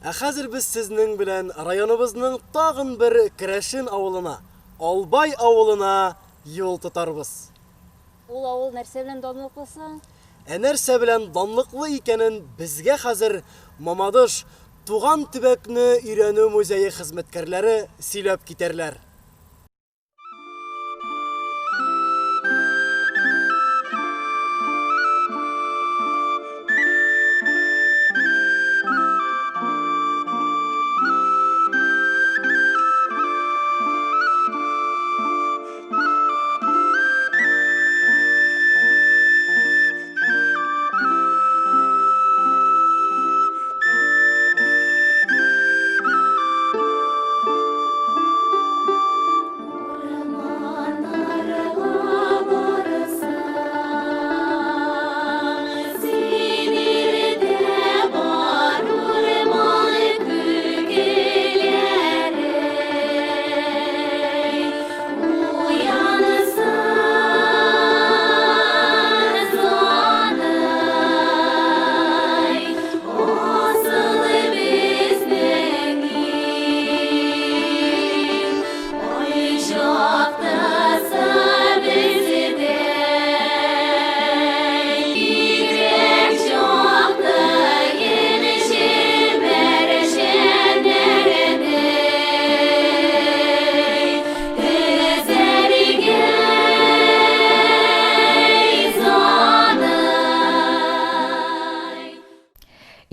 Хәзер без сезнең белән районыбызның тагын бер Керәшен авылына, Албай авылына юл тотарбыз. Ул авыл нәрсә белән данлыклы соң? Нәрсә белән данлыклы икәнен безгә хәзер Мамадыш туган төбәкне өйрәнү музее хезмәткәрләре сөйләп китәрләр.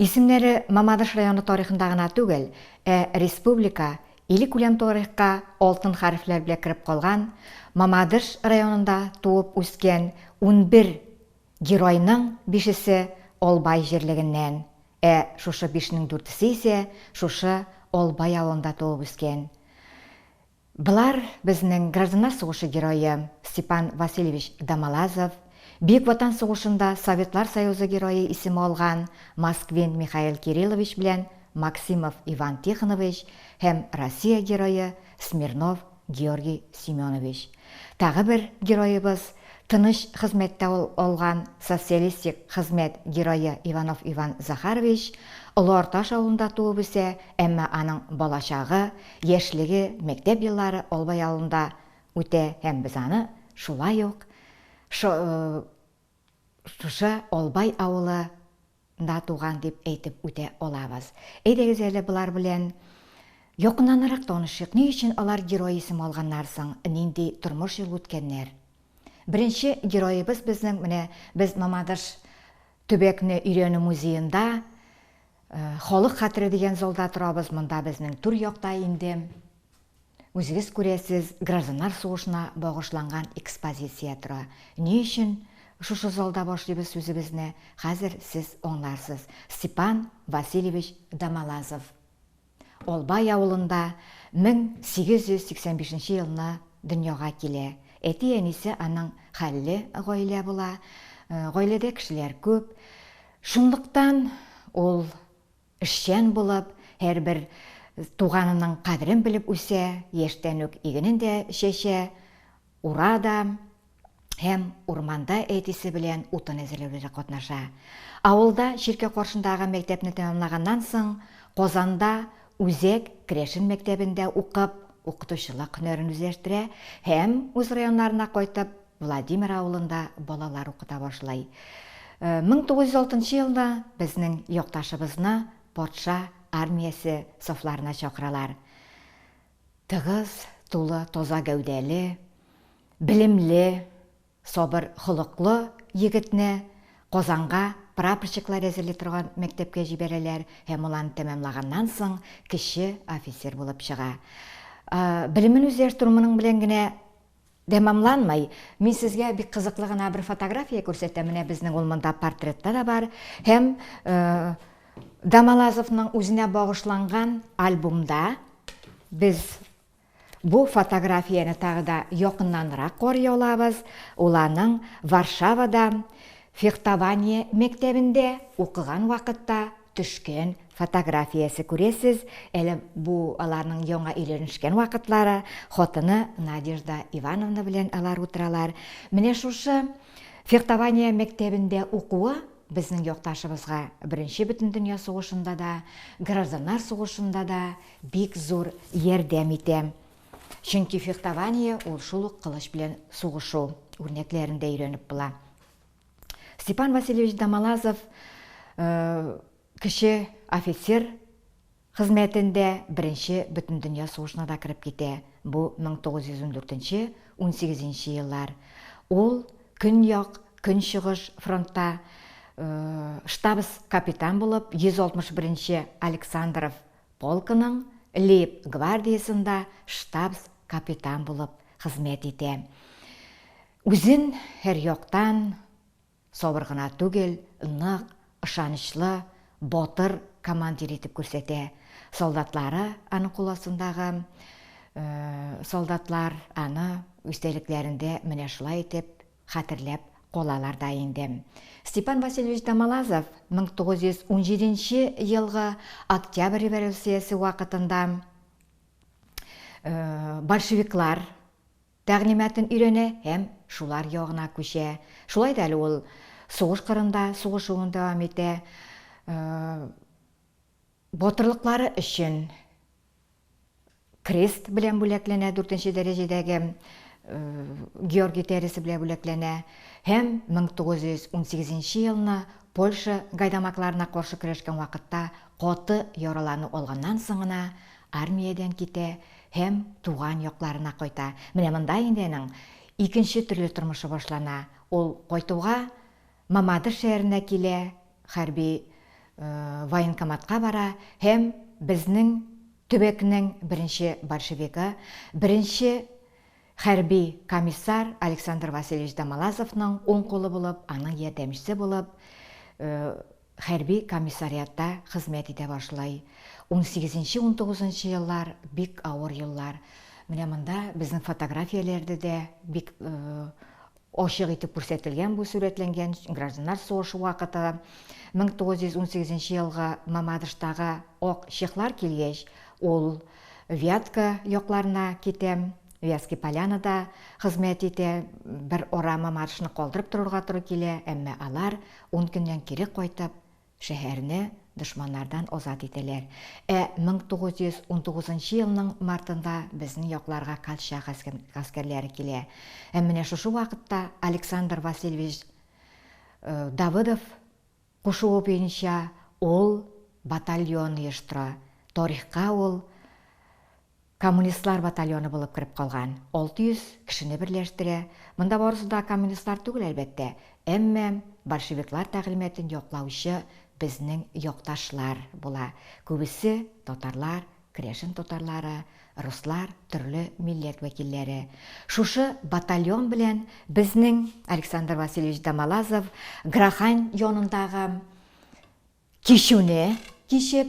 Исемнәре Мамадыш районы тарихында гына түгел, республика, или күләм тарихка алтын хәрефләр белән кирип калган, Мамадыш районында туып үскән 11 геройның 5-се Албай җирлегеннән, шушы 5-нең 4-се исә шушы Албай авылында туып үскән. Булар безнең гражданнар сугышы герое Степан Васильевич Дамалазов, Бик Ватан сугышында Советлар Союзы герое исеме алган Москвин Михаил Кириллович белән Максимов Иван Тихонович һәм Россия герое Смирнов Георгий Семенович. Тагы бер героебыз тыныч хезмәттә алган социалистик хезмәт герое Иванов Иван Захарович Олы Арташ авылында туып үсә, әмма аның балачагы, яшьлеге, мәктәп еллары Албай авылында үтә һәм без аны шулай ук шушы Албай авылында туган дип әйтеп үтә алабыз. Әйдәгез әле булар белән якыннанрак танышыйк. Ни өчен алар герой исем алганнар соң, нинди тормыш юл үткәннәр? Беренче героебыз безнең менә без Мамадыш төбәкне өйрәнү музеенда халык хәтере дигән залда торабыз. Монда безнең түр якта инде үзегез күрәсез гражданнар сугышына багышланган экспозиция тора. Ни өчен шушы залда башлыйбыз сүзебезне? Хәзер сез аңларсыз. Степан Васильевич Дамалазов Албай авылында 1885 елны дөньяга килә. Әти-әнисе аның хәлле гаилә була. Гаиләдә кешеләр күп. Шунлыктан ул эшчән булып, һәрбер туганының кадерен белеп үсә, яшьтән үк игенен дә чәчә, урада һәм урманда әтисе белән утын әзерләүдә катнаша. Авылда Ширкә каршындагы мәктәпне тәмамлаганнан соң, Казанда Үзәк Керәшен мәктәбендә укып, укытучылык һөнәрен үзләштерә һәм үз районнарына кайтып, Владимир авылында балалар укыта башлай. 1906 елда безнең якташыбызны патша армиясе сафларына чакыралар. Тыгыз, тулы, таза гәүдәле, билемле, сабыр холыклы егетне Казанга прапорщиклар әзерли торган мәктәпкә җибәрәләр һәм ул аны тәмамлаганнан соң кече офицер булып чыга. Билемен үзләштерүнең белән генә тәмамланмай. Мин сезгә бик кызыклы гына бер фотография күрсәтәм. Менә безнең ул монда портретта да бар һәм Дамалазовның үзенә багышланган альбомда без бу фотографияны тагы да якыннанрак карый алабыз. Ул аның Варшавада фехтование мәктәбендә укыган вакытта төшкән фотографиясы күрәсез. Әле бу аларның яңа өйләнешкән вакытлары, хатыны Надежда Ивановна белән алар утыралар. Менә шушы фехтование мәктәбендә укуы безнең якташыбызга Беренче бөтен дөнья сугышында да, гражданнар сугышында да бик зур ярдәм итә. Чөнки фехтование ул шул ук кылыч белән сугышу үрнәкләрендә өйрәнеп була. Степан Васильевич Дамалазов кеше офицер хезмәтендә Беренче бөтен дөнья сугышына да кирип китә. Бу 1914-18 еллар. Ул Көньяк, Көнчыгыш фронтта штабс капитан булып, 161 Александров полкының Лейб гвардиясында штабс капитан булып хезмәт итә. Үзен һәр яктан сабыр гына түгел, нык, ышанычлы, батыр командир итеп күрсәтә. Солдатлары аның куласындагы солдатлар аны үстәлекләрендә менә шулай итеп хәтерләп калалар да инде. Степан Васильевич Дамалазов 1917 елгы Октябрь революциясе вакытында большевиклар тәгълиматын өйрәнә һәм шулар ягына күчә. Шулай да әле ул сугыш кырында сугышуын дәвам итә. Батырлыклары өчен крест белән бүләкләнә, 4-нче дәрәҗәдәге Георгий тәресе белән бүләкләнә һәм 1918 елны Польша гайдамакларына каршы көрәшкән вакытта каты яралану алганнан соң гына армиядән китә һәм туган якларына кайта. Менә монда инде аның икенче төрле тормышы башлана. Ул кайтуга Мамадыш шәһәренә килә, хәрби военкоматка бара һәм безнең төбәкнең беренче большевигы, беренче хәрби комиссар Александр Васильевич Дамалазовның уң кулы булып, аның ярдәмчесе булып, хәрби комиссариатта хезмәт итә башлай. 18-19 еллар бик авыр еллар. Менә монда безнең фотографияләрдә дә бик ачык итеп күрсәтелгән, бу сурәтләнгән гражданнар сугышы вакыты. 1918 елгы Мамадыштагы ак чехлар килгәч, ул Вятка якларына китә. Вятский Полянада хезмәт итә, бер ара Мамадышны калдырып торырга туры килә, әмма алар 10 көннән кире кайтып, шәһәрне дошманнардан азат итәләр. 1919 елның мартында безнең якларга Колчак гаскәрләре килә. Менә шушы вакытта Александр Васильевич Давыдов кушуы буенча ул батальон оештыра. Тарихка ул коммунистлар батальоны булып кирип калган. 600 кешене берләштерә. Монда барысы да коммунистлар түгел әлбәттә, әмма большевиклар тәгълиматын яклаучы безнең якташлар була. Күбесе татарлар, Крешен татарлары, руслар, төрле милләт вәкилләре. Шушы батальон белән безнең Александр Васильевич Дамалазов Грахань янындагы кичүне кичеп,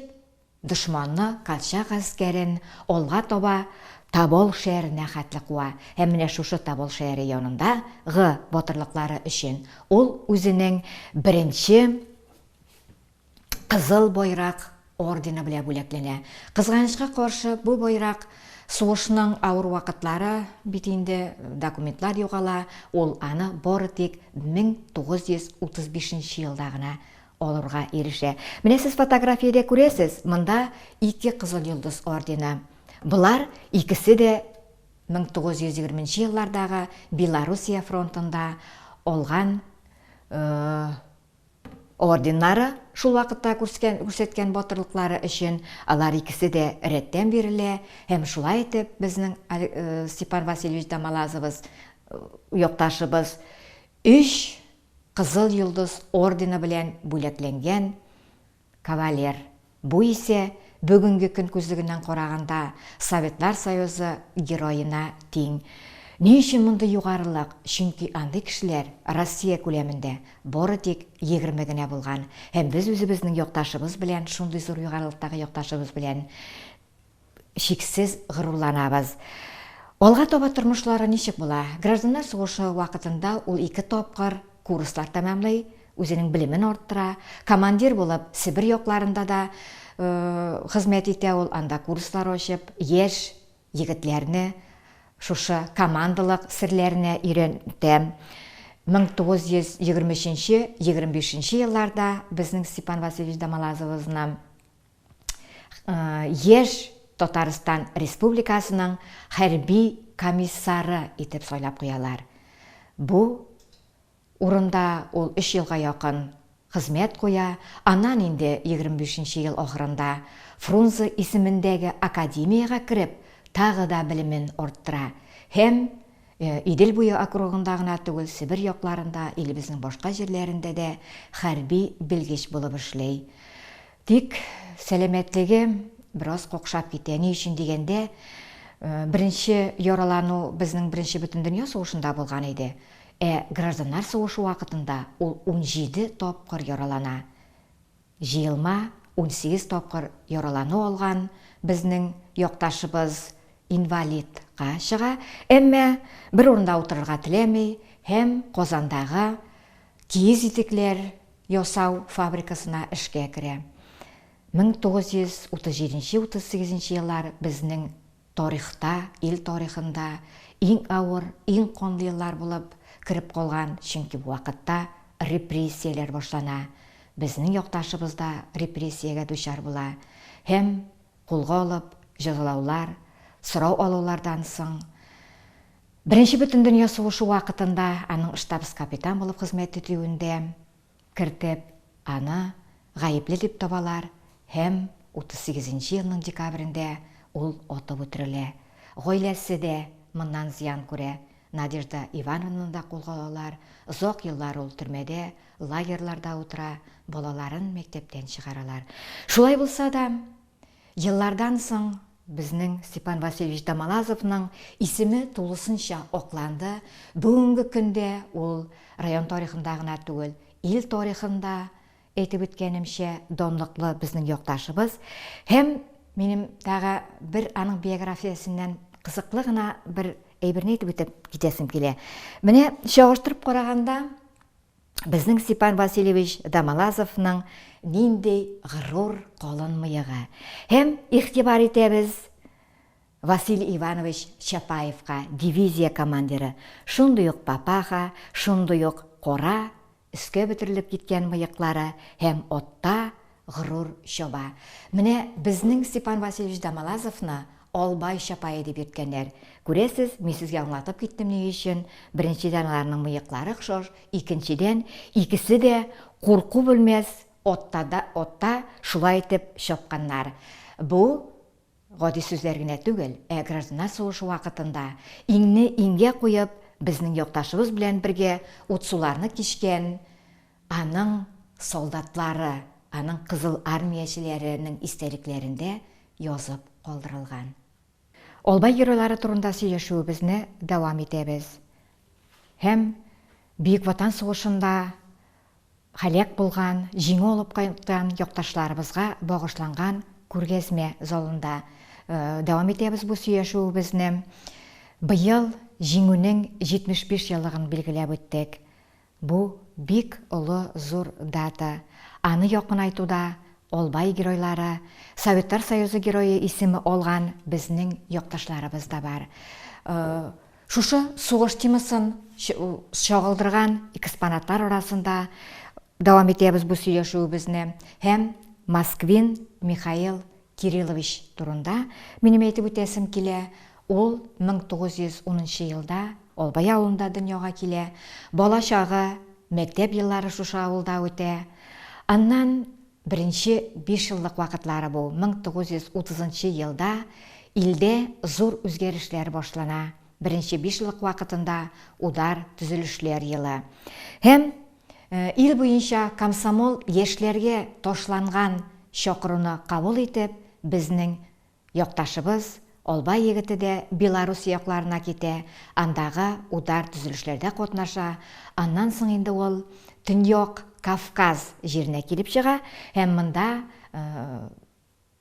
дошманны, Колчак гаскәрен алга таба Тобол шәһәренә хәтле куа. Һәм менә шушы Тобол шәһәре янында батырлыклары өчен ул үзенең беренче Кызыл байрак ордены белән бүләкләнә. Кызганычка каршы бу байрак сугышның авыр вакытлары бит инде документлар югала, ул аны бары тик 1935 елда гына алырга ирешә. Менә сез фотографиядә күрәсез, монда 2 Кызыл йолдыз ордены. Булар икесе дә 1920 еллардагы Белоруссия фронтында алган орденнары, шул вакытта күрсәткән батырлыклары өчен алар икесе дә рәттән бирелә, һәм шулай итеп безнең Степан Васильевич Дамалазов якташыбыз 3 Кызыл йолдыз ордены белән бүләкләнгән кавалер. Бу исә бүгенге көн күзлегеннән караганда Советлар Союзы героена тиң. Ни өчен монда югарылык? Чөнки андый кешеләр Россия күләмендә бары тик 20 генә булган. Һәм без үзебезнең якташыбыз белән, шундый зур югарылыктагы якташыбыз белән шиксез горурланабыз. Алга таба тормышлары ничек була? Гражданнар сугышы вакытында ул 2 тапкыр курслар тәмамлый, үзенең белемен арттыра. Командир булып Сибир якларында да хезмәт итә ул, анда курслар ачып, яшь егетләрне шушы командалык серләренә өйрәтә. 1923-25 елларда біздің Степан Васильевич Дамалазовызны еш Татарстан Республикасының хәрби комиссары итеп сайлап қоялар. Бу урында ул 3 елға якын хезмәт куя, аннан инде 25 ел ахырында Фрунзе исемендәге академияга кирип, тагы да белемен арттыра. Һәм Идел буе округында гына түгел, Сибир якларында, илебезнең башка җирләрендә дә хәрби белгеч булып эшләй. Тик сәламәтлеге бераз кокшап китә. Ни өчен дигәндә, беренче яралану безнең беренче бөтен дөнья сугышында булган иде. Гражданнар сугышы вакытында ул 17 тапкыр яралана. Җыелма 18 тапкыр яралану алган безнең якташыбыз инвалидка чыга, әмма бер урында утырырга теләми һәм Казандагы киез итекләр ясау фабрикасына эшкә керә. 1937-38 еллар безнең тарихта, ил тарихында иң авыр, иң канлы еллар булып кирип калган, чөнки бу вакытта репрессияләр башлана. Безнең якташыбыз да репрессиягә дучар була. Һәм кулга алып, җәзалаулар, сорау алулардан соң Беренче бөтен дөнья сугышы вакытында аның штабс капитан булып хезмәт итүендә кертеп, аны гаепле дип табалар һәм 38 елның декабрендә ул атып үтерелә. Гаиләсе дә моннан зыян күрә. Надежда Ивановнаны да кулга алалар. Озак еллар ул төрмәдә, лагерьларда утыра, балаларын мәктәптән чыгаралар. Шулай булса да, еллардан соң безнең Степан Васильевич Дамалазовның исеме тулысынча акланды. Бүгенге көндә ул район тарихында гына түгел, ил тарихында әйтеп үткәнемчә данлыклы безнең якташыбыз. Һәм минем тагы бер аның биографиясеннән кызыклы гына бер әйберне әйтеп үтеп китәсем килә. Менә чагыштырып караганда, безнең Степан Васильевич Дамалазовның нинди гырур калын мыегы. Һәм игътибар итәбез Василий Иванович Чапаевка, дивизия командиры. Шундый ук папаха, шундый ук кора, искә бөтерелеп киткән мыеклары һәм отта гырур чаба. Менә безнең Степан Васильевич Дамалазовны Албай Чапай дип йөрткәннәр. Күрәсез, мин сезгә аңлатып киттем ни өчен. Беренчедән аларның мыеклары охшаш, икенчедән икесе дә курку белмәс, отта шулай итеп чапканнар. Бу гади сүзләр генә түгел, гражданнар сугышы вакытында иңне иңгә куеп, безнең якташыбыз белән бергә утсуларны кичкән аның солдатлары, аның кызыл армиячеләренең истәлекләрендә язып калдырылган. Албай геройлары турында сөйләшүебезне дәвам итәбез. Һәм Бөек Ватан сугышында халек булган, җиңү алып кайткан якташларыбызга багышланган күргәзмә залында дәвам итәбез бу сөйләшүебезне. Быел җиңүнең 75 еллыгын билгеләп үттек. Бу бик олы зур дата. Аны якынайтуда Албай геройлары, Советтар Союзы герое исеме алган безнең якташларыбыз да бар. Шушы сугыш темасын чагылдырган экспонатлар арасында дәвам итәбез бу сөйләшүебезне. Һәм Москвин Михаил Кириллович турында минем әйтеп үтәсем килә. Ул 1910 елда Албай авылында дөньяга килә. Бала чагы, мәктәп еллары шушы авылда үтә. Аннан беренче 5 еллык вакытлары бу. 1930 елда илдә зур үзгәрешләр башлана. Беренче 5 еллык вакытында удар төзелешләр елы. Һәм ил буенча комсомол яшьләргә ташланган чакыруны кабул итеп, безнең якташыбыз Албай егете дә Беларусь якларына китә, андагы удар төзелешләрдә катнаша. Аннан соң инде ул Төньяк Кавказ җиренә килеп чыга һәм монда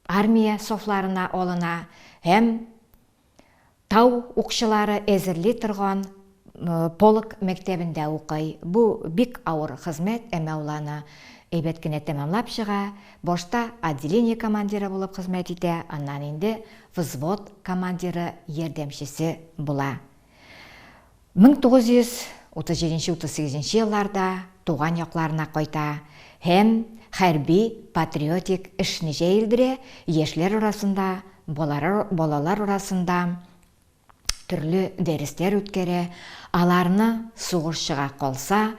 армия сафларына алына һәм тау укчылары әзерли торган полк мәктәбендә укый. Бу бик авыр хезмәт, әмма ул аны әйбәт кенә тәмамлап чыга. Башта отделение командиры булып хезмәт итә, аннан инде взвод командиры ярдәмчесе була. 37-38 елларда туған якларына кайта һәм хәрби патриотик эшне җәелдерә, яшьләр арасында, балалар арасында төрле дәресләр үткәрә, аларны сугышчыга калса,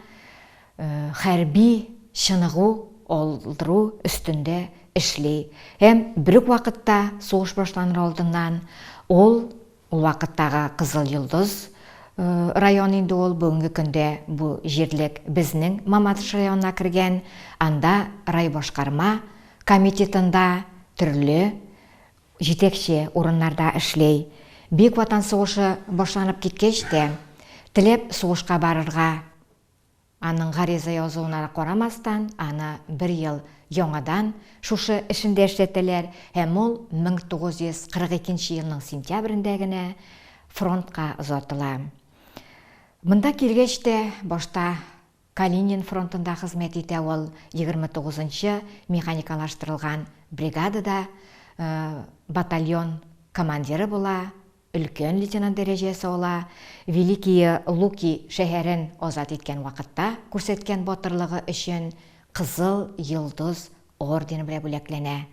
хәрби чыныгу алдыру өстендә эшли. Һәм бер үк вакытта сугыш башланыр алдыннан ул вакыттагы Кызыл Йолдыз район инде ул бүгенге көндә бу җирлек безнең Мамадыш районына кергән, анда райбашкарма комитетында төрле җитәкче урыннарда эшләй. Бик Ватан сугышы башланып киткәч тә, теләп сугышка барырга аның гариза язуына карамастан, аны 1 ел яңадан шушы эшендә эшләтәләр һәм ул 1942 елның сентябрендә генә фронтка озатыла. Монда килгәч тә башта Калинин фронтында хезмәт итә ул, 29-нчы механикалаштырылган бригадада батальон командиры була, өлкән лейтенант дәрәҗәсе ала, Великие Луки шәһәрен азат иткән вакытта күрсәткән батырлыгы өчен Кызыл Йолдыз ордены белән бүләкләнә.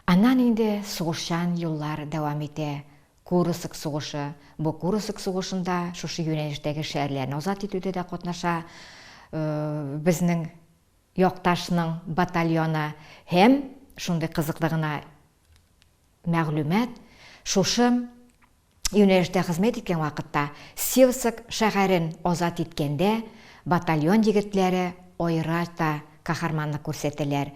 Аннан инде сугышчан юллар дәвам итә. Курысык сугышы. Бу Курысык сугышында шушы юнәлештәге шәһәрләрне азат итүдә дә катнаша безнең якташның батальоны һәм шундый кызыклы гына мәгълүмат, шушы юнәлештә хезмәт иткән вакытта Севск шәһәрен азат иткәндә батальон егетләре аерата каһарманлык күрсәтәләр.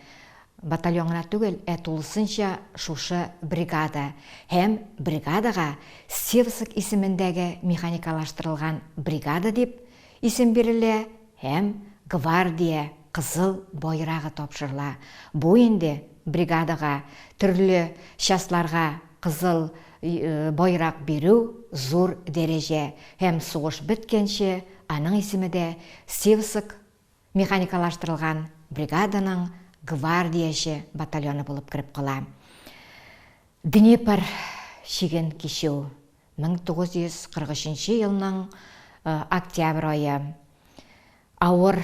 Батальон гына түгел, тулысынча шушы бригада һәм бригадага Севск исемендәге механикалаштырылган бригада дип исем бирелә һәм гвардия кызыл байрагы тапшырыла. Бу инде бригадага төрле частьларга кызыл байрак бирү зур дәрәҗә һәм сугыш беткәнче аның исеме дә Севск механикалаштырылган бригаданың гвардиячы батальоны булып кирип кала. Днепр чиген кичү 1943 елның октябрь ае. Авыр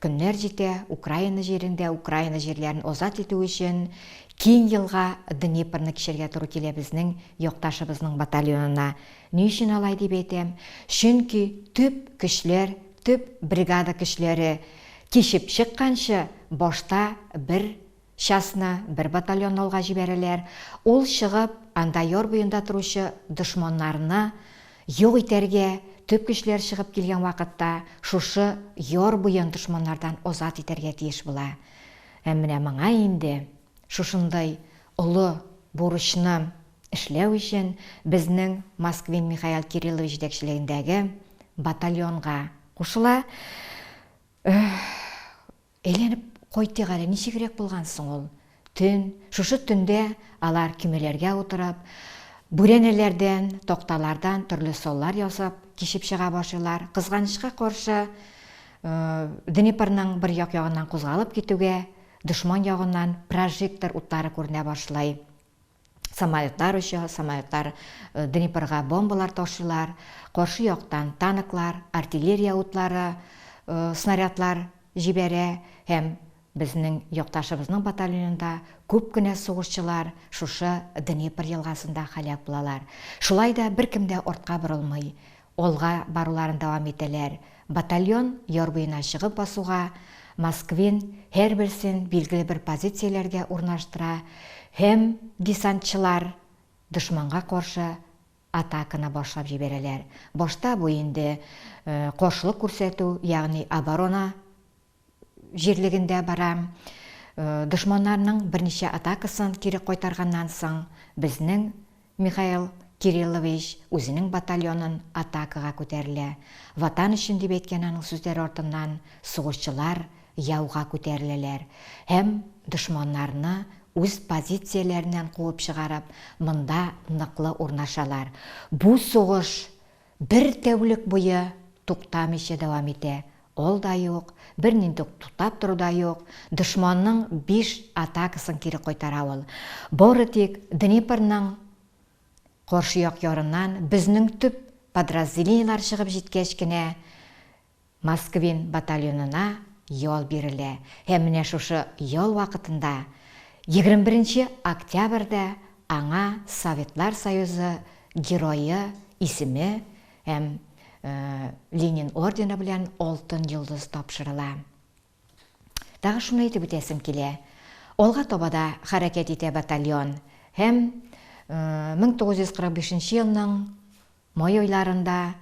көннәр җитә Украина җирендә, Украина җирләрен азат итү өчен киң елга Днепрны кичәргә туры килә безнең якташыбызның батальонына. Ни өчен алай дип әйтәм? Чөнки төп көчләр, төп бригада көчләре кишеп чыкканчы башта бер частьны, бер батальон алга җибәрәләр. Ул чыгып, анда яр буенда торучы дошманнарны юк итәргә, төп көчләр чыгып килгән вакытта шушы яр буен дошманнардан азат итәргә тиеш була. Менә моңа инде шушындай олы бурычны эшләү өчен безнең Москвин Михаил Кириллович җитәкчелегендәге батальонга кушыла. Әйләнеп кайтык әле, ничегрәк булган соң ул? Шушы төндә алар көмеләргә утырып, бүрәнәләрдән, токталардан төрле соллар ясап, кишеп чыга башлыйлар. Кызганычка каршы, Днепрның бер ягыннан кузгалып китүгә, дошман ягыннан прожектор утлары күренә башлай. Самолетлар оча, самолетлар Днепрга бомбалар ташыйлар, каршы яктан танклар, артиллерия утлары, снарядлар җибәрә һәм безнең якташыбызның батальонында күп кенә сугышчылар шушы Днепр елгасында һәлак булалар. Шулай да беркем дә артка борылмый, алга баруларын дәвам итәләр. Батальон яр буена чыгып басуга, Москвин һәрберсен билгеле бер позицияләргә урнаштыра һәм десантчылар дошманга каршы атаканы башлап җибәрәләр. Башта бу инде каршылык күрсәтү, ягъни оборона җирлегендә бара. Дошманнарның берничә атакасын кире кайтарганнан соң безнең Михаил Кириллович үзенең батальонын атакага күтәрелә. Ватан өчен дип әйткән аның сүзләре артыннан сугышчылар яуга күтәреләләр һәм дошманнарны үз позицияләреннән куып чыгарып, монда ныклы урнашалар. Бу сугыш бер тәүлек буе туктамыйча дәвам итә. Ол да юк, бер нинди туктап тору да юк. Дошманның 5 атакасын кире кайтара ул. Бары тик Днепрның каршы як ярыннан безнең төп подразделениялар чыгып җиткәч кенә Москвин батальонына yol берілі. Әміне шушы yol вақытында 21 октябрьда аңа Советлар Союзы геройы исеме әм Ленин ордені білен Алтын Йылдыз тапшырыла. Дағы шуны айтып өтесім келе. Олға тобада харакет ете батальон. Әм 1945 елның май ойларында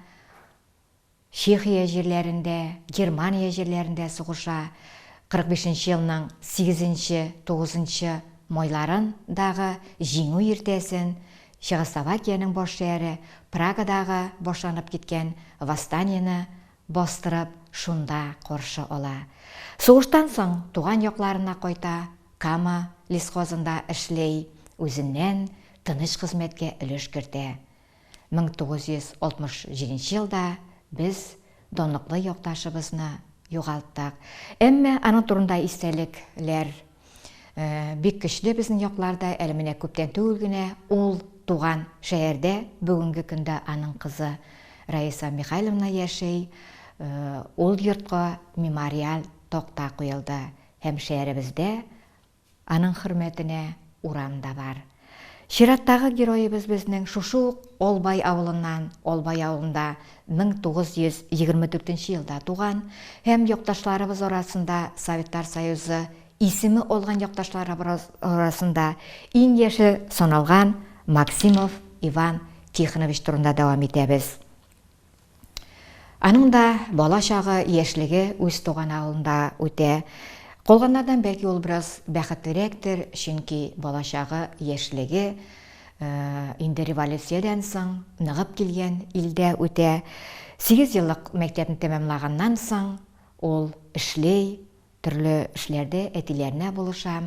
Чехия жерлерінде, Германия жерлерінде соғыша 45 елның 8-9 майларындағы жеңу ертесін Чехословакияның бош шәрі Прагадағы бошанып кеткен восстаниені бастырып, шунда қоршы ола. Соғыштан соң туған якларына қойта Кама лесхозында ішлей, өзінен тыныш қызметке үлеш кірді. 1967 жылда біз доныклы якташыбызны югалттык. Әмма аның турында истәлекләр бик көчле безнең якларда, әле менә күптән түгел генә ул туган шәһәрдә бүгенге көндә аның кызы Раиса Михайловна яшәй. Ул йортка мемориал токта куелды. Һәм шәһәребездә аның хөрмәтенә урам да бар. Чираттагы героебыз безнең шушы Олбай авылыннан, Олбай авылында 1924 елда туган, һәм якташларыбыз арасында Советтар Союзы исеме алган якташларыбыз арасында иң яше саналган Максимов Иван Тихонович турында дәвам итәбез. Аның да бала чагы, яшьлеге үз туган авылында үтә. Калганнардан бәлки ул бераз бәхетлерәктер, чөнки бала чагы, яшьлеге инде революциядән соң ныгып килгән илдә үтә. 8 еллык мәктәпне тәмамлаганнан соң ул эшлей, төрле эшләрдә әтиләренә булыша,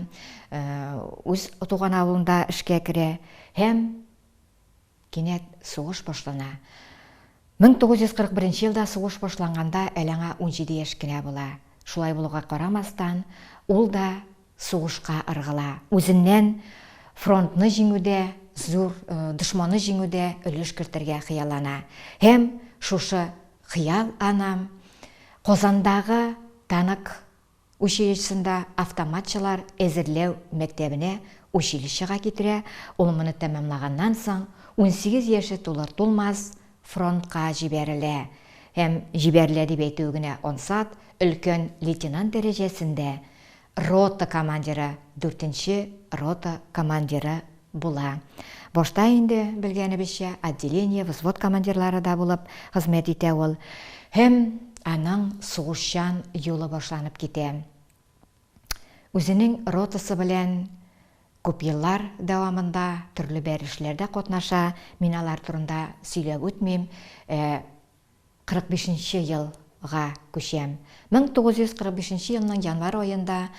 үз туган авылында эшкә керә һәм кинәт сугыш башлана. 1941 елда сугыш башланганда әлеңә 17 яшь кенә була. Шулай булуга карамастан, ул да сугышка ыргыла. Үзеннән фронтны җиңүдә, зур дошманны җиңүдә өлеш кертергә хыяллана. Һәм шушы хыял анам Казандагы танк училищесында автоматчылар әзерләү мәктәбенә училищега китерә. Ул моны тәмамлаганнан соң 18 яше тулар-тулмас фронтка җибәрелә. Һәм җибәрелә дип әйтү генә ансат, өлкән лейтенант дәрәҗәсендә рота командиры, 4-нче рота командиры була. Башта инде белгәнебезчә отделение, взвод командирлары да булып хезмәт итә ул. Һәм аның сугышчан юлы башланып китә. Үзенең ротасы белән күп еллар дәвамында төрле бәрешләрдә катнаша. Мин алар турында сөйләп үтмим. 45 елга күчәм. 1945 елның январь аенда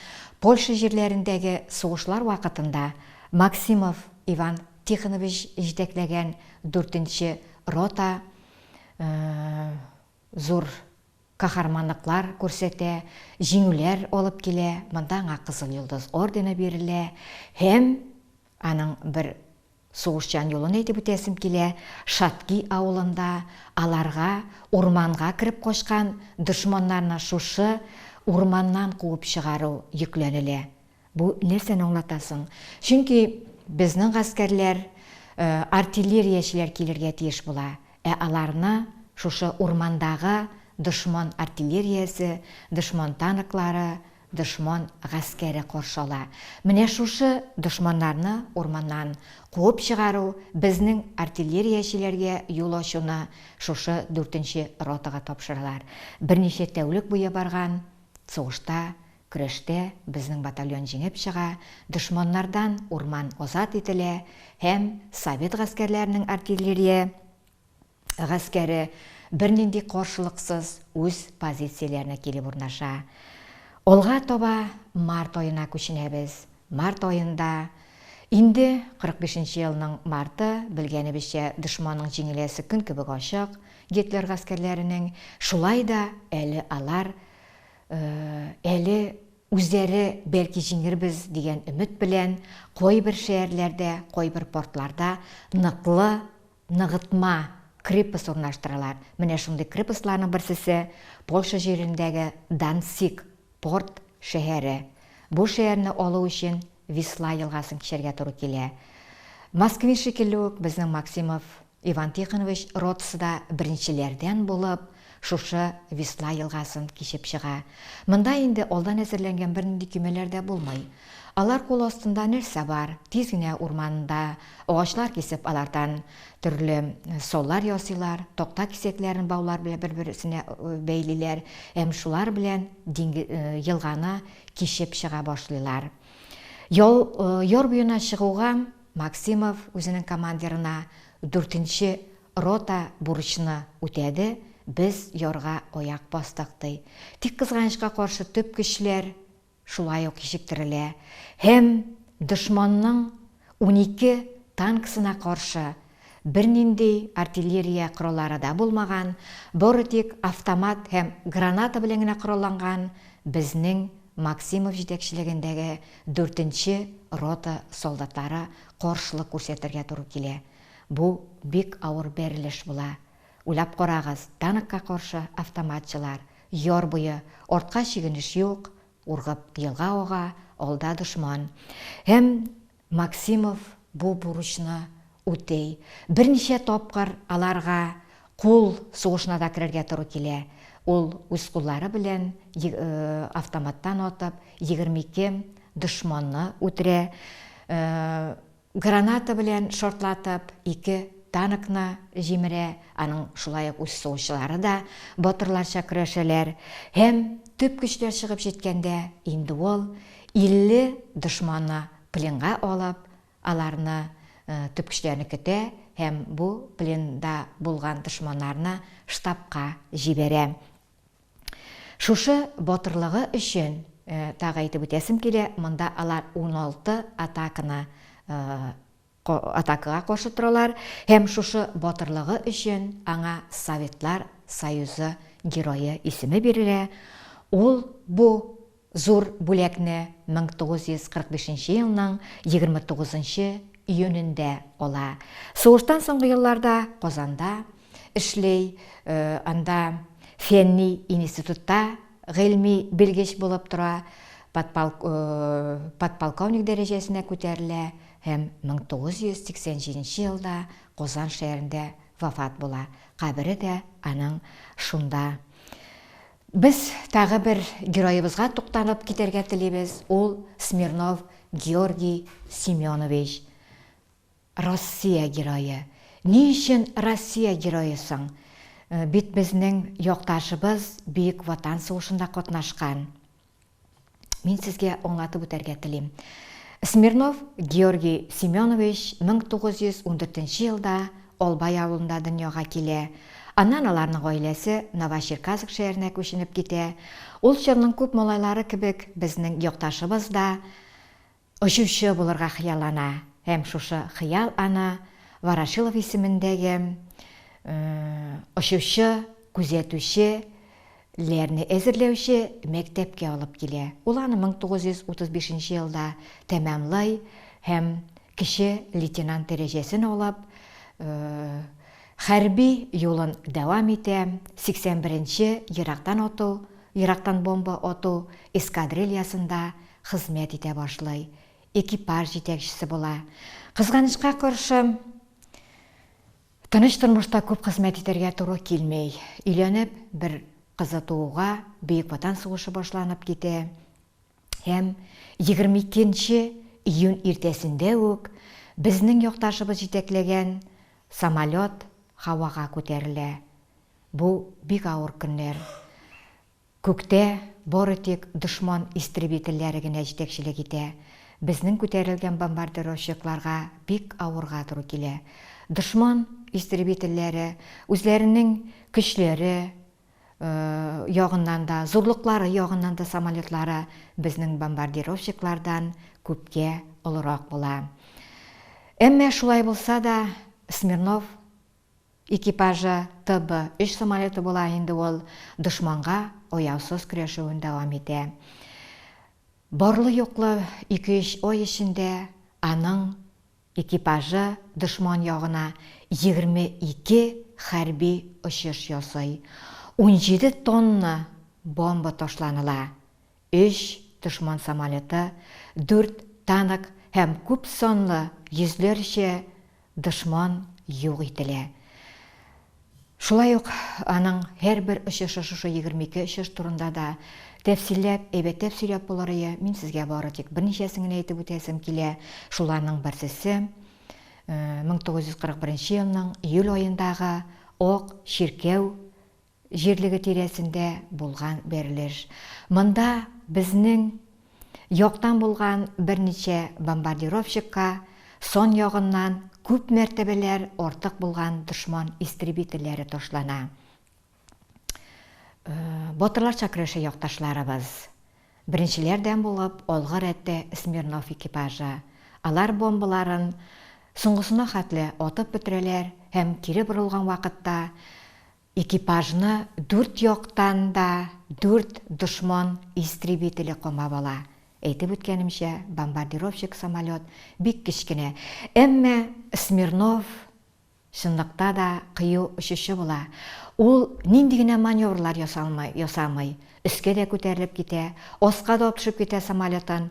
Польша җирләрендәге сугышлар вакытында Максимов Иван Тихонович җитәкләгән 4-нче рота зур каһарманлыклар күрсәтә, җиңүләр алып килә. Монда аңа Кызыл Йолдыз ордены бирелә. Һәм аның бер сугышчан юлын әйтеп үтәсем килә. Шатки авылында аларга урманга кирип качкан дошманнарны шушы урманнан куып чыгару йөкләнелә. Бу нәрсәне аңлатасың? Чөнки безнең гаскәрләр, артиллериячеләр килергә тиеш була. Аларны шушы урмандагы дошман артиллериясе, дошман танклары, дошман гаскәре каршы ала. Менә шушы дошманнарны урманнан куып чыгару безнең артиллериячеләргә юл ачуны шушы 4-нче ротага тапшыралар. Берничә тәүлек буе барган сугышта, көрәштә безнең батальон җиңеп чыга, дошманнардан урман азат ителә һәм совет гаскәрләренең артиллерия гаскәре бернинди каршылыксыз үз позицияләренә килеп урнаша. Олга таба март аена күченәбез. Март аенда инде 45 елның марты, белгәнебезчә, дошманның җиңеләсе көн кебек ачык, Гитлер гаскәрләренең. Шулай да әле алар әле үзләре бәлки җиңербез дигән өмет белән кайбер шәһәрләрдә, кайбер портларда ныклы ныгытма крепость урнаштыралар. Менә шундый крепостларның берсесе Польша җирендәге Данциг порт шәһәре. Бу шәһәрне алу өчен Висла елгасын кичәргә туры килә. Москвин шикелле үк безнең Максимов Иван Тихонович ротасы да беренчеләрдән булып, шушы Висла елгасын кичеп чыга. Монда инде алдан әзерләнгән бернинди көймәләр дә булмый. Алар кул астында нәрсә бар? Тиз генә урманда агачлар кисеп, алардан төрле соллар ясыйлар, такта кисәкләрен баулар белән бер-берсенә бәйлиләр, һәм шулар белән елганы кичеп чыга башлыйлар. Яр буена чыгуга Максимов үзенең командирына 4-нче рота бурычны үтәде. Без ярга аяк бастык ди. Тик кызганычка каршы төп көчләр шулай ук кичектерелә. Һәм дошманның 12 танкысына каршы бернинди артиллерия кораллары да булмаган, бары тик автомат һәм граната белән генә коралланган безнең Максимов җитәкчелегендәге 4-нче рота солдатлары каршылык күрсәтергә туры килә. Бу бик авыр бәрелеш була. Уйлап карагыз, танкка каршы автоматчылар, яр буе, артка чигенеш юк, ургып елга ага, алда дошман. Һәм Максимов бу бурычны үтәй. Берничә тапкыр аларга кул сугышына да кирергә туры килә. Ул үз куллары белән автоматтан атып 22 дошманны үтерә. Граната белән шартлатып 2 танкны җимерә. Аның шулай ук үз сугышчылары да батырларча көрәшәләр. Һәм төп көчләр чыгып җиткәндә инде ул 50 дошманны пленга алып, аларны төп көчләрне көтә һәм бу пленда булган дошманнарны штабка җибәрә. Шушы батырлыгы өчен тагы әйтеп үтәсем килә, монда алар 16 атакага каршы торалар һәм шушы батырлыгы өчен аңа Советлар Союзы герое исеме бирелә. Ул бу зур бүләкне 1945 елның 29 июнендә ала. Сугыштан соңгы елларда Казанда эшләй, анда фәнни институтта гыйльми белгеч булып тора, подполковник дәрәҗәсенә күтәрелә һәм 1987 елда Казан шәһәрендә вафат була. Кабере дә аның шунда. Без тагы бер героебызга туктанып китәргә телибез. Ул Смирнов Георгий Семенович. Россия герое. Ни өчен Россия герое соң? Бит безнең якташыбыз Бөек Ватан сугышында катнашкан. Мин сезгә аңлатып үтәргә телим. Смирнов Георгий Семенович 1914 елда Албай авылында дөньяга килә. Аннан аларның гаиләсе Новочеркасск шәһәренә күченеп китә. Ул чорның күп малайлары кебек безнең якташыбыз да очучы булырга хыяллана. Һәм шушы хыял аны Ворошилов исемендәге очучы, күзәтүчеләрне әзерләүче мәктәпкә алып килә. Ул аны 1935 елда тәмамлай һәм кече лейтенант дәрәҗәсен алып, хәрби юлын дәвам итә. 81-нче ерактан бомба ату эскадрильясында хезмәт итә башлый. Экипаж җитәкчесе була. Кызганычка каршы, тыныч тормышта күп хезмәт итәргә туры килмәй. Өйләнеп, бер кызы тууга Бөек Ватан сугышы башланып китә. Һәм 22 июнь иртәсендә үк безнең якташыбыз җитәкләгән самолет һавага күтәрелә. Бу бик авыр көннәр. Күктә бары тик дошман истребительләре генә җитәкчелек итә. Безнең күтәрелгән бомбардировщикларга бик авырга туры килә. Дошман истребительләре үзләренең көчләре ягыннан да, зурлыклары ягыннан да самолетлары безнең бомбардировщиклардан күпкә олырак була. Әмма шулай булса да, Смирнов экипажы ТБ-3 самолеты була, инде ул дошманга аяусыз көрәшүен дәвам итә. Барлы-юклы 2-3 ай эчендә аның экипажы дошман ягына 22 хәрби ұшыш ясый. 17 тонна бомба ташланыла. 3 дошман самолеты, 4 танк һәм күп сонлы йөзләрчә дошман юк ителә. Шулай ук аның һәр бер ұшышы шушы 22 ұшыш турында да тәфсилләп, әйбәтләп сөйләп булыры. Мин сезгә бары тик берничәсен генә әйтеп үтәсем килә. Шуларның берсесе 1941 елның июль айындагы Ок Ширкәү җирлеге тирәсендә булган бәрелеш. Монда безнең яктан булган берничә бомбардировщикка сон ягыннан күп мәртәбәләр артык булган дошман истребительләре ташлана. Батырларча көрәшә якташларыбыз. Беренчеләрдән булып алгы рәттә Смирнов экипажы. Алар бомбаларын соңгысына хәтле атып бетерәләр һәм кире борылган вакытта экипажны 4 яктан да 4 дошман истребителе камап ала. Әйтеп үткәнемчә, бомбардировщик самолет бик кечкенә. Әмма Смирнов чынлыкта да кыю очучы була. Ул нинди генә маневрлар ясамый, өскә дә күтәрелеп китә, аска да төшеп китә самолеттан.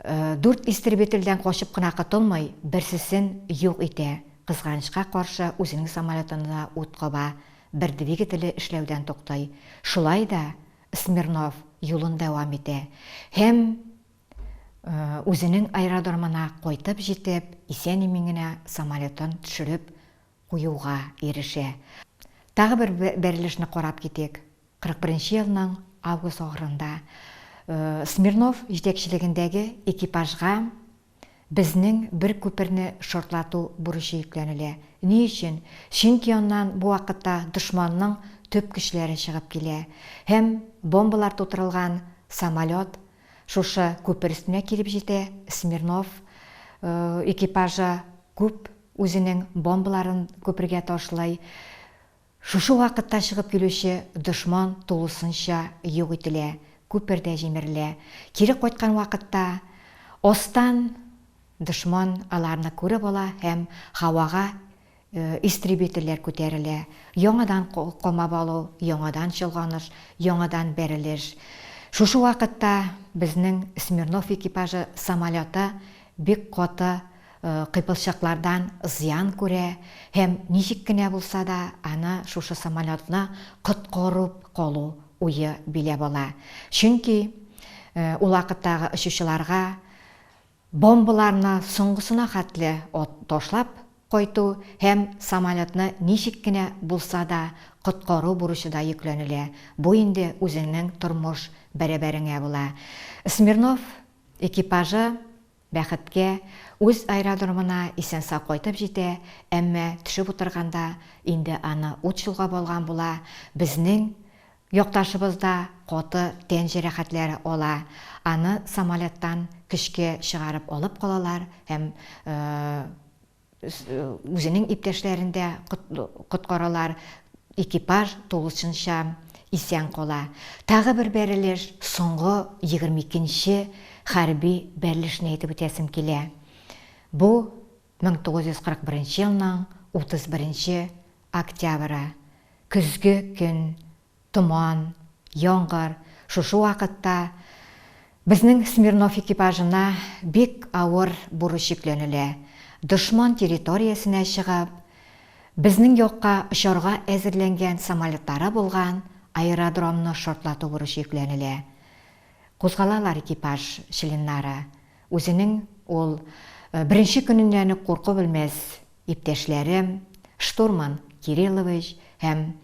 4 истребительдән качып кына котылмый, берсесен юк итә. Кызганычка каршы үзенең самолетына ут каба, бер двигателе эшләүдән туктай. Шулай да Смирнов юлын дәвам итә. Һәм үзенең аэродромына кайтып җитеп, исән-имин генә самолеттан төшереп куюга ирешә. Тагы бер бәрелешне карап китик. 41 елның август ахырында Смирнов җитәкчелегендәге экипажга безнең бер күперне шартлату бурычы йөкләнелә. Ни өчен? Чөнки аннан бу вакытта дошманның төп көчләре чыгып килә. Һәм бомбалар тутырылган самолет шушы күпер өстенә килеп җитә. Смирнов экипажы күп үзенең бомбаларын күпергә ташлый. Шушы вакытта чыгып килүче дошман тулысынча юк ителә, күпердә җимерелә. Кире кайткан вакытта остан дошман аларны күреп ала һәм һавага истребительләр күтәрелә. Яңадан камап алу, яңадан чолганыш, яңадан бәрелеш. Шушы вакытта безнең Смирнов экипажы самолеты бик каты кыйпылчыклардан зыян күрә һәм ничек кенә булса да аны шушы самолетны коткарып калу уе биләп ала. Чөнки ул вакыттагы очучыларга бомбаларны соңгысына хәтле ташлап кайту һәм самолетны ничек кенә булса да коткару бурычы да йөкләнелә. Бу инде үзенең тормыш бәрабәренә була. Смирнов экипажы бәхеткә үз аэродромына исән-сау кайтып җитә, әмма төшеп утырганда инде аны ут чолгап алган була. Безнең якташыбыз да каты тән җәрәхәтләре ала. Аны самолеттан көчкә чыгарып алып калалар һәм үзенең иптәшләрен дә коткаралар. Экипаж тулысынча исән кала. Тагы бер бәрелеш, соңгы 22-нче хәрби бәрелешне әйтеп үтәсем килә. Бу 1941 елның 31 октябры. Көзге көн, томан, яңгыр. Шушы вакытта безнең Смирнов экипажына бик авыр бурыч йөкләнелә. Дошман территориясенә чыгып, безнең якка очарга әзерләнгән самолетлары булган аэродромны шартлату бурычы йөкләнелә. Кузгалалар экипаж членнары. Үзенең ул беренче көннән курку белмәс иптәшләре штурман Кириллович һәм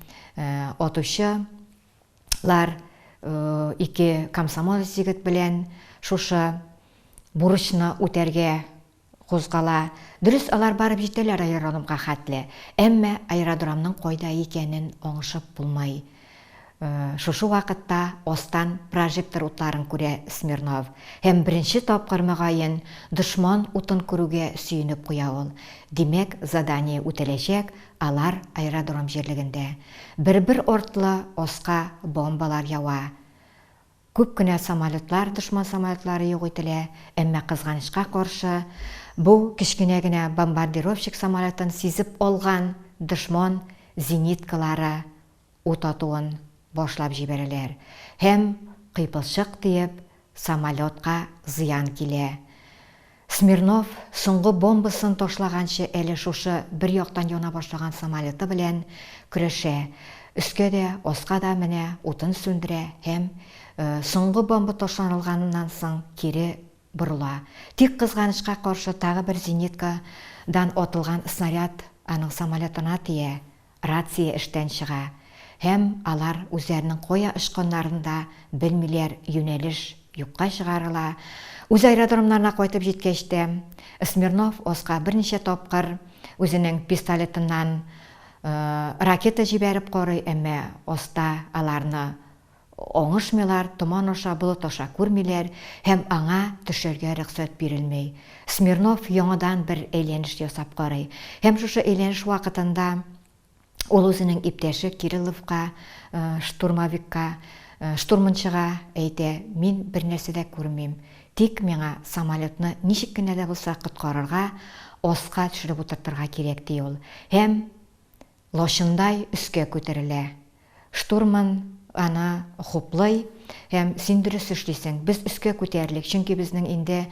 атучылар ике комсомол җигет белән шушы бурычны үтәргә кузгала. Дөрес, алар барып җитәләр аэродромга хәтле, әмма аэродромның кайда икәнен аңлашып булмай. Шушы вакытта остан прожектор утларын күрә Смирнов. Һәм беренче тапкыр мөгаен дошман утын күрүгә сөенеп куя ул. Димәк, задание үтәләчәк алар аэродром җирлегендә. Бер артлы оска бомбалар ява. Күп кенә самолетлар, дошман самолетлары юк ителә, әмма кызганычка каршы бу кечкенә генә бомбардировщик самолетын сизеп алган дошман зениткалары ут атуын башлап җибәрәләр. Һәм кыйпылчык диеп самолетка зыян килә. Смирнов соңгы бомбасын ташлаганчы әле шушы бер яктан яна башлаган самолеты белән көрәшә. Өскә дә, аска да менә утын сүндерә һәм соңгы бомба ташланылганнан соң кире борыла. Тик кызганычка каршы тагы бер зениткадан атылган снаряд аның самолетына тия. Рация эштән чыга. Һәм алар үзләренең кая ышканнарында белмиләр, юнәлеш юкка чыгарыла. Үз аэродромнарына кайтып җиткәч тә Смирнов аска берничә тапкыр үзенең пистолетыннан ракета җибәреп карый, әмма аста аларны оңышмыйлар, томан аша, болыт аша күрмиләр һәм аңа төшәргә рөхсәт бирелмәй. Смирнов яңадан бер әйләнеш ясап карый. Һәм шушы әйләнеш вакытында ул үзенең иптәше Кирилловка, штурмовикка, штурманчыга әйтә: "Мин бер нәрсә дә күрмим. Тик миңа самолетны ничек кенә дә булса коткарырга, аска төшереп утыртырга кирәк", ди ул. Һәм лошындай өскә күтәрелә. Штурман аны хуплый һәм "Син дөрес эшлисең, без өскә күтәрелик, чөнки безнең инде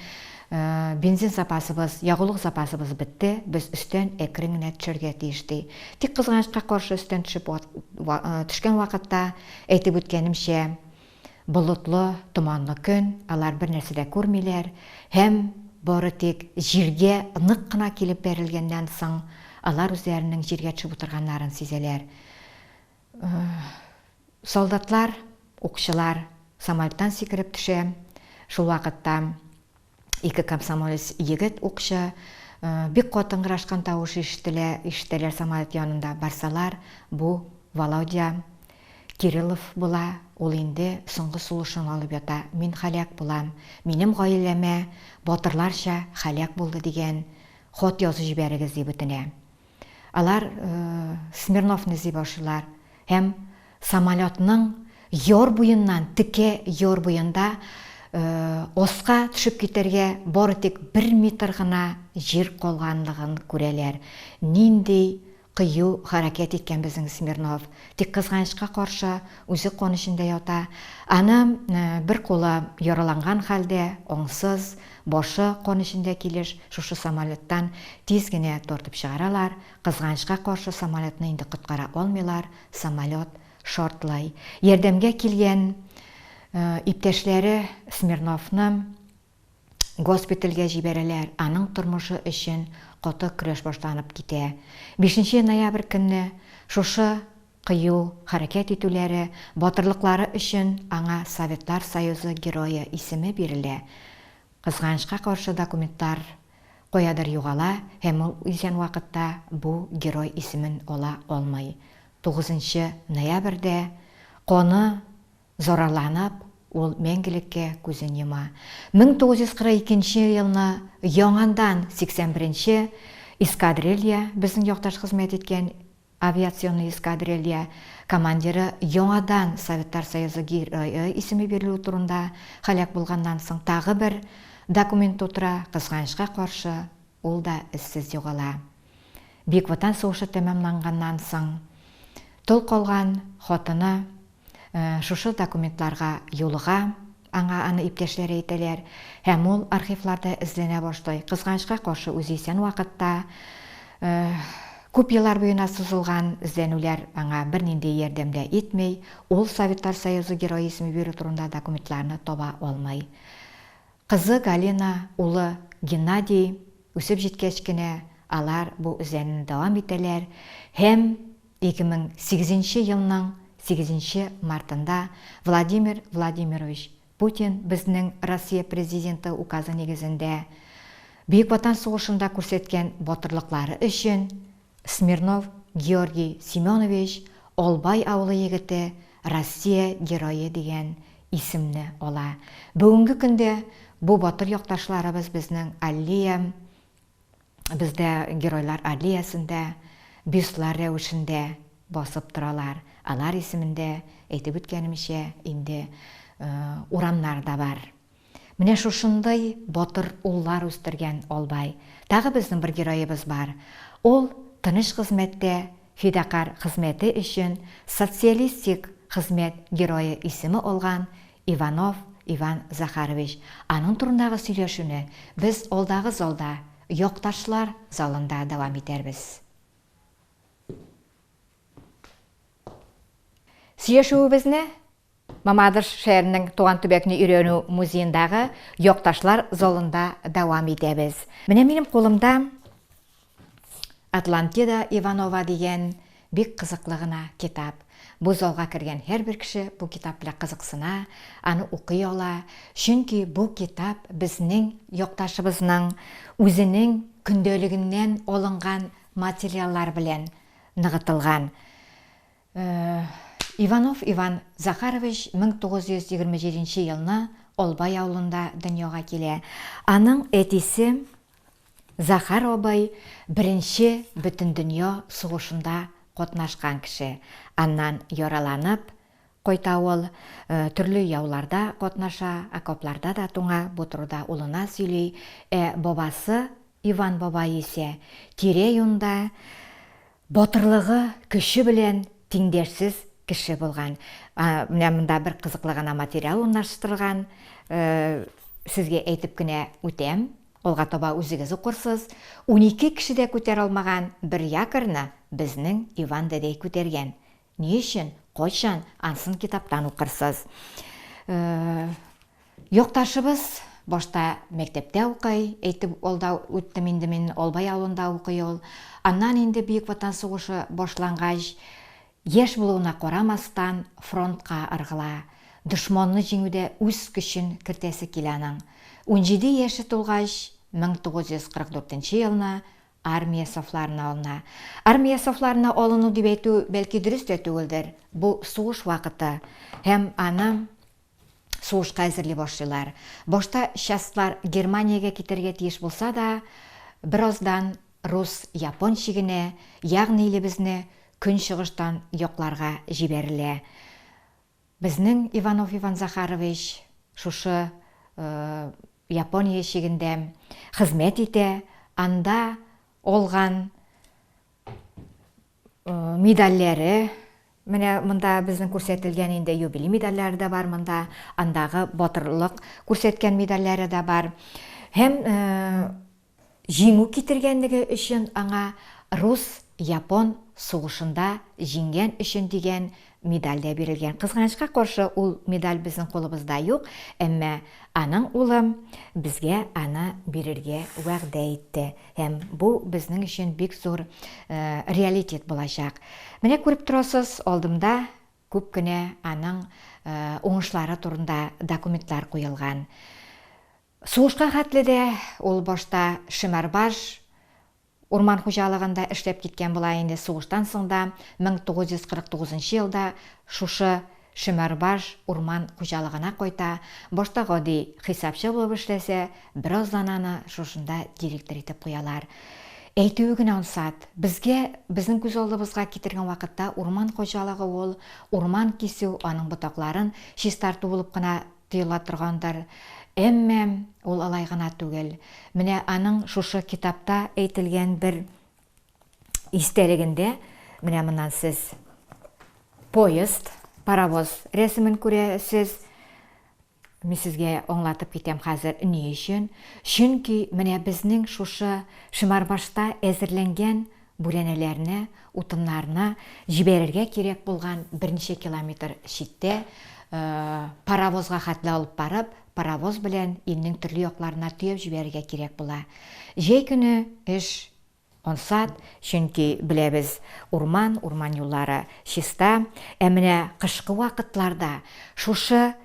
бензин запасыбыз, ягулык запасыбыз бетте, без өстән әкрен генә төшәргә тиеш", ди. Тик кызганычка каршы өстән төшкән вакытта, әйтеп үткәнемчә, болытлы, томанлы көн, алар бер нәрсә дә күрмиләр һәм бары тик җиргә нык кына килеп бәрелгәннән соң алар үзләренең җиргә төшеп утырганнарын сизәләр. Солдатлар, укчылар самолеттан сикереп төшә. Шул вакытта ике комсомолец егет укчы бик катыңгырашкан тавыш ишетәләр самолет янында. Барсалар, бу Володя Кириллов була. Ул инде соңгы сулышын алып ята. "Мин халак булам. Минем гаиләмә батырларча халак булды" дигән хат язып җибәрегез дип үтенә. Алар Смирновны эзли башлыйлар һәм самолетның яр буеннан, текә яр буенда аска төшеп китәргә бары тик 1 метр гына җир калганлыгын күрәләр. Нинди кыю хәрәкәт иткән безнең Смирнов. Тик кызганычка каршы үзе кан эчендә ята. Аны бер кулы яраланган хәлдә, аңсыз, башы кан эчендә килеш, шушы самолеттан тиз генә тартып чыгаралар. Кызганычка каршы самолетны инде коткара алмыйлар. Самолет шартлай. Ярдәмгә килгән иптәшләре Смирновны госпитальгә җибәрәләр. Аның тормышы өчен каты көрәш башланып китә. 5 ноябрь көнне шушы кыю хәрәкәт итүләре, батырлыклары өчен аңа Советлар Союзы герое исеме бирелә. Кызганычка каршы документлар каядыр югала һәм ул исән вакытта бу герой исемен ала алмый. 9 ноябрьдә каны зарарланып, ул мәңгелеккә күзен йома. 1942 елны яңадан 81 эскадрилья, безнең якташ хезмәт иткән авиационный эскадрилья командиры яңадан Советлар Союзы герое исеме бирелү турында халак булганнан соң тагы бер документ утыра. Кызганычка каршы ул да эзсез югала. Бик Ватан сугышы тәмамланганнан соң тол калган хатыны шушы документларга юлыга, аңа аны иптәшләре әйтәләр һәм ул архивларда эзләнә башлый. Кызганычка каршы үзе исән вакытта күп еллар буена сузылган эзләнүләр аңа бернинди ярдәм дә итмәй, ул Советлар Союзы герое исеме бирү турында документларны таба алмый. Кызы Галина, улы Геннадий үсеп җиткәч кенә алар бу эзләнүне дәвам итәләр һәм 2008 елның 8 мартында Владимир Владимирович Путин безнең Россия президенты указы нигезендә Бөек Ватан сугышында күрсәткән батырлыклары өчен Смирнов Георгий Семенович Олбай авылы егете Россия герое дигән исемне ала. Бүгенге көндә бу батыр якташларыбыз безнең Аллея, бездә геройлар аллеясында, бюстлар рәвешендә басып торалар. Алар исемендә әйтеп үткәнемчә инде урамнар да бар. Менә шушындай батыр уллар үстергән Олбай. Тагы безнең бер героебыз бар. Ул тыныч хезмәттә фидакар хезмәте өчен социалистик хезмәт герое исеме алган Иванов Иван Захарович. Аның турындагы сөйләшүне без алдагы залда, якташлар залында дәвам итәрбез. Сөйләшүебезне Мамадыш шәһәренең туган төбәкне өйрәнү музеендагы якташлар залында дәвам итәбез. Менә минем кулымда Атлантида Иванова дигән бик кызыклы гына китап. Бу залга кергән һәрбер кеше бу китап белән кызыксына, аны укый ала, чөнки бу китап безнең якташыбызның үзенең көндәлегеннән алынган материаллар белән ныгытылган. Иванов Иван Захарович 1927 елны Олбай авылында дөньяга килә. Аның әтисе Захар абай беренче бөтен дөнья сугышында катнашкан кеше. Аннан яраланып кайта ул, төрле яуларда катнаша, окопларда да туңа, бу турыда улына сөйли. Бабасы Иван бабай исә тирә-юнда батырлыгы, көче белән тиңдәшсез кеше булган. Менә монда бер кызыклы гына материал урнаштырылган. Сезгә әйтеп кенә үтәм. Алга таба үзегез укырсыз. 12 кеше дә күтәрә алмаган бер якорны безнең Иван дәдәй күтәргән. Ни өчен? Кайчан? Ансын китаптан укырсыз. Якташыбыз башта мәктәптә укый, әйтеп алда үттем инде мин Олбай авылында укый ул. Аннан инде Бөек Ватан сугышы башлангач, яшь булуына карамастан фронтка ыргыла. Дошманны җиңүдә үз көчен кертәсе килә аның. 17 яше тулгач, 1944 елны армия сафларына алына. Армия сафларына алыну дип әйтү бәлки дөрес тә түгелдер. Бу сугыш вакыты һәм аны сугышка әзерли башлыйлар. Башта частьлар Германиягә китәргә тиеш булса да, бераздан рус-япон чигенә, ягъни илебезне көнчыгыштан якларга җибәрелә. Безнең Иванов Иван Захарович шушы Япония чигендә хезмәт итә, анда алган медальләре, менә монда безнең күрсәтелгән инде юбилей медальләре дә бар монда, андагы батырлык күрсәткән медальләре дә бар. Һәм җиңү китергәнлеге өчен аңа рус-япон сугышында җиңгән өчен дигән медаль дә бирелгән. Кызганычка каршы ул медаль безнең кулыбызда юк, әмма аның улы безгә аны бирергә вәгъдә итте. Һәм бу безнең өчен бик зур реалитет булачак. Менә күреп торасыз, алдымда күп кенә аның уңышлары турында документлар куелган. Сугышка хәтле дә ул башта Шимәрбаш урман хуҗалыгында эшләп киткән була инде. Сугыштан соң да 1949 елда шушы Шимәрбаш урман хуҗалыгына кайта. Башта гади хисапчы булып эшләсә, бераздан аны шушында директор итеп куялар. Әйтүе генә ансат, безнең күз алдыбызга китергән вакытта урман хуҗалыгы ул урман кисү, аның ботакларын чистарту булып кына тоела торгандыр. Әмма ул алай гына түгел. Менә аның шушы китапта әйтелгән бер истәлегендә, менә моннан сез поезд, паровоз рәсемен күрәсез. Мин сезгә аңлатып китәм хәзер ни өчен? Чөнки менә безнең шушы Шимәрбашта әзерләнгән бүрәнәләрне, утыннарны җибәрергә кирәк булган берничә километр читтә паровозга хәтле алып барып, паровоз белән илнең төрле якларына төяп җибәрергә кирәк була. Җәй көне эш ансат, чөнки беләбез, урман юллары чиста, ә менә кышкы вакытларда шушы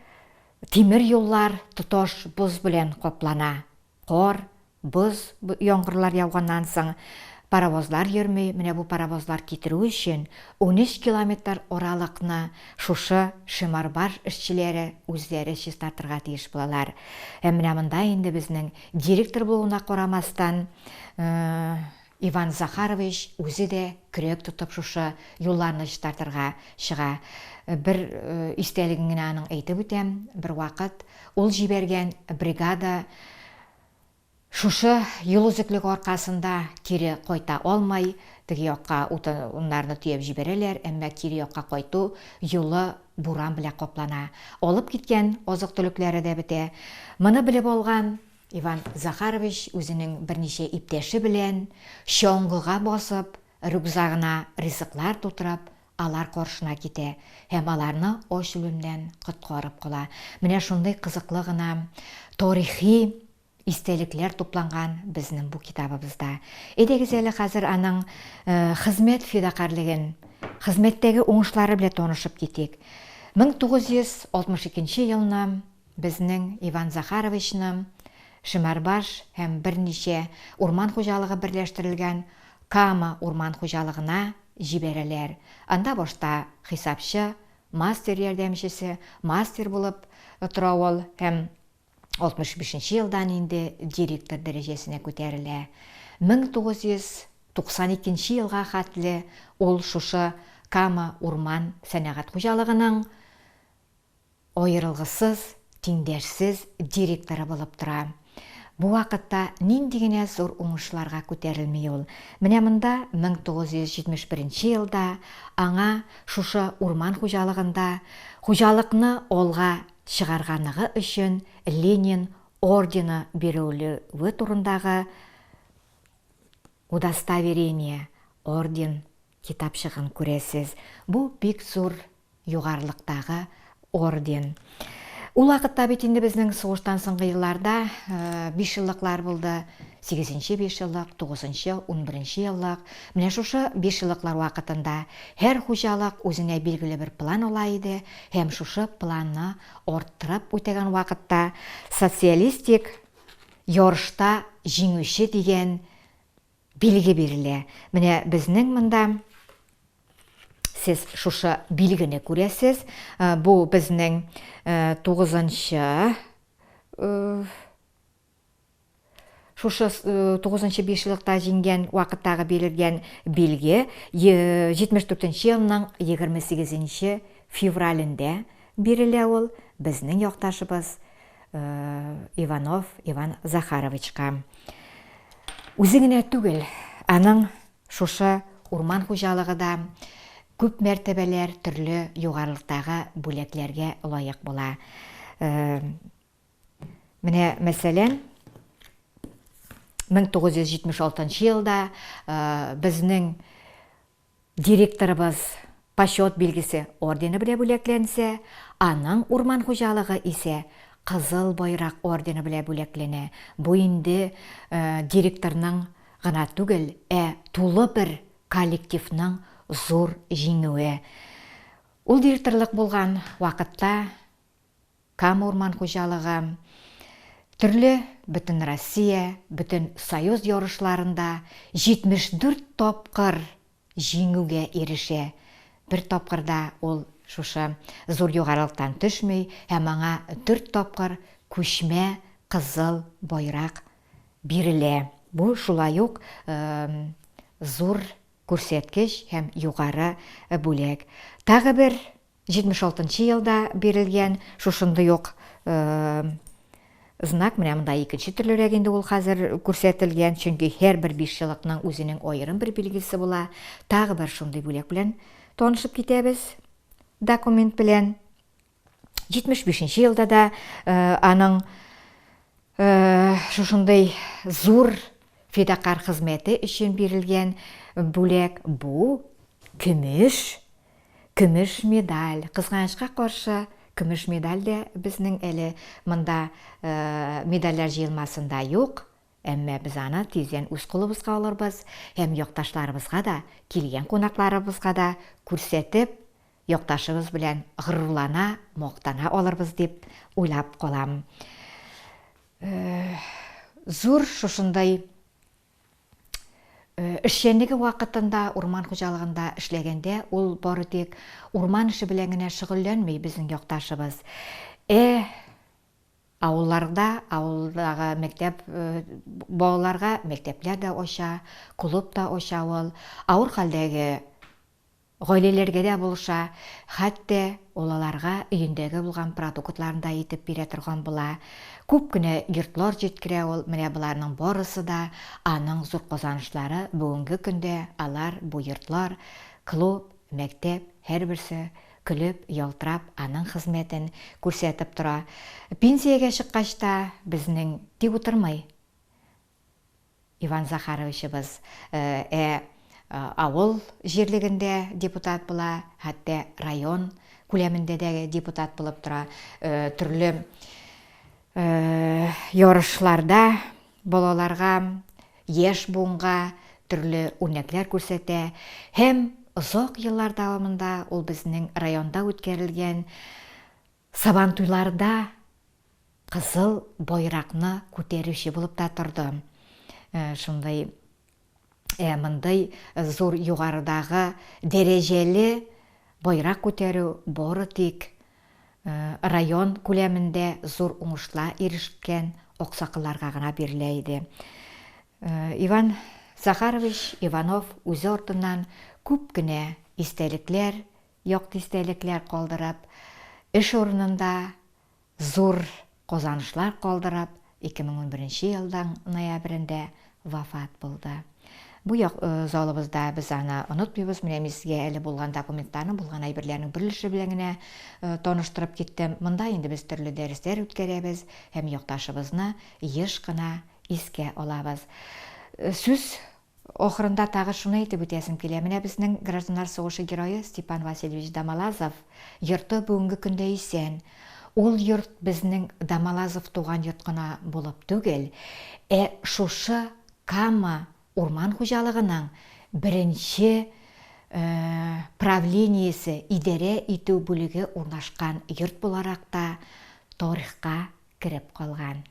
тимер юллар тоташ боз белән каплана. Кар, боз, яңгырлар яуганнан соң паровозлар йөрмәй. Менә бу паровозлар китерү өчен 13 километр аралыкны шушы Шимәрбаш эшчеләре үзләре чистартырга тиеш булалар. Менә монда инде безнең директор булуына карамастан Иван Захарович үзе дә көрәк тотып шушы юлларны чистартырга чыга. Бер истәлеген генә аның әйтеп үтәм. Бер вакыт ул җибәргән бригада шушы юлузыклык аркасында кире койта алмай, теге якка унарны төяп җибәрәләр, әмма кире якка кайту юлы буран белән каплана. Алып киткән азык-төлекләре дә бетә. Моны белеп алган Иван Захарович үзенең берничә иптәше белән чоңгыга басып, рюкзагына ризыклар тутырып, алар каршына китә һәм аларны ач үлемнән коткарып кала. Менә шундый кызыклы гына тарихи истәлекләр тупланган безнең бу китабыбызда. Әйдәгез әле хәзер аның хезмәт фидакарлыгын, хезмәттәге уңышлары белән танышып китик. 1962 елны безнең Иван Захаровичны Шимарбаш һәм берничә урман хуҗалыгы берләштерелгән Кама урман хуҗалыгына җибәрәләр. Анда башта хисапчы, мастер ярдәмчесе, мастер булып тора ул һәм 65 елдан инде директор дәрәҗәсенә күтәрелә. 1992 елга хәтле ул шушы Кама урман сәнәгать хуҗалыгының аерылгысыз, тиңдәшсез директоры булып тора. Бу вакытта нинди генә зур уңышларга күтәрелми ул. Менә монда 1971 елда аңа шушы урман хуҗалыгында хуҗалыкны алга чыгарганлыгы өчен Ленин ордены бирелүе турындагы удостоверение, орден китапчыгын күрәсез. Бу бик зур югарлыктагы орден. Ул вакытта бит инде безнең сугыштан соңгы елларда 5 еллыклар булды. 8-нче 5 еллык, 9-нчы, 11-нче еллык. Менә шушы 5 еллыклар вакытында һәр хуҗалык үзенә билгеле бер план ала иде, һәм шушы планны арттырып үтәгән вакытта социалистик ярышта җиңүче дигән билге бирелә. Менә безнең монда сез шушы билгене күрәсез. Бу безнең 9-нчы шушы 9-нчы 5 еллыкта җиңгән вакыттагы бирелгән билге 74-нче елның 28-нче февралендә бирелә ул безнең якташыбыз Иванов Иван Захаровичка. Үзе генә түгел, аның шушы урман хуҗалыгында күп мәртәбәләр төрле югарлыктагы бүләкләргә лаек була. Менә мәсәлән 1976 елда безнең директорыбыз почет билгесе ордены белән бүләкләнсә, аның урман хуҗалыгы исә Кызыл байрак ордены белән бүләкләнә. Бу инде директорның гына түгел, тулы бер коллективның зур җиңүе. Ул директорлык булган вакытта Кама урман хуҗалыгы төрле бөтен Россия, бөтен Союз ярышларында 74 тапкыр җиңүгә ирешә. Бер тапкырда ул шушы зур югарылыктан төшмәй, һәм аңа 4 тапкыр күчмә кызыл байрак бирелә. Бу шулай ук зур күрсәткеч һәм югары бүләк. Тагы бер 76 елда бирелгән шушындый ук знак, менә монда икенче төрлерәк инде ул хәзер күрсәтелгән, чөнки һәрбер 5 еллыкның үзенең аерым бер билгесе була. Тагы бер шундый бүләк белән танышып китәбез. Документ белән 75 елда да аның шушындый зур фидакар хезмәте өчен бирелгән бүләк бу көмеш медаль. Кызганычка каршы көмеш медаль дә безнең әле монда медальләр җыелмасында юк. Әмма без аны тиздән үз кулыбызга алырбыз һәм якташларыбызга да, килгән кунакларыбызга да күрсәтеп, якташыбыз белән горурлана, мактана алырбыз дип уйлап калам. Зур шушындай эшчәнлеге вакытында урман хуҗалыгында эшләгәндә ул бары тик урман эше белән генә шөгыльләнми безнең якташыбыз. Авылдагы мәктәп балаларга мәктәпләр дә ача, клуб та ача ул. Авыр хәлдәге гаилеләргә дә булыша, хәтта олаларга өендәге булган продуктларын да итеп бирә торган була. Күп кенә йортлар җиткерә ул, менә буларның барысы да аның зур казанышлары. Бүгенге көндә алар, бу йортлар, клуб, мәктәп, һәрберсе көлеп, ялтырап, аның хезмәтен күрсәтеп тора. Пенсиягә чыккач та безнең тик утырмый Иван Захаровичыбыз авыл җирлегендә депутат була, хәтта район күләмендә дә депутат булып тора. Төрле ярышларда балаларга, яшь буынга төрле үрнәкләр күрсәтә. Һәм озак еллар дәвамында ул безнең районда үткәрелгән сабан туйларда кызыл байракны күтәрүче булып та торды. Шундай мындай зур югарыдагы дәрәҗәле байрак күтәрү бары тик район күләмендә зур уңышлар ирешкән аксакалларга гына бирелә иде. Иван Захарович Иванов үзе артыннан күп кенә истәлекләр, якты истәлекләр калдырып, эш урынында зур казанышлар калдырып, 2011 елның ноябрендә вафат булды. Бу залыбызда без аны онытмыйбыз. Менә безгә әле булган документларның, булган әйберләрнең берлеше белән генә таныштырып киттем. Монда инде без төрле дәресләр үткәрәбез һәм якташыбызны еш кына искә алабыз. Сүз ахырында тагы шуны әйтеп үтәсем килә. Менә безнең гражданнар сугышы герое Степан Васильевич Дамалазов йорты бүгенге көндә исән. Ул йорт безнең Дамалазов туган йорт кына булып түгел, шушы Кама урман хуҗалыгының беренче правлениесе, идарә итү бүлеге урнашкан йорт буларак та тарихка кирип калган.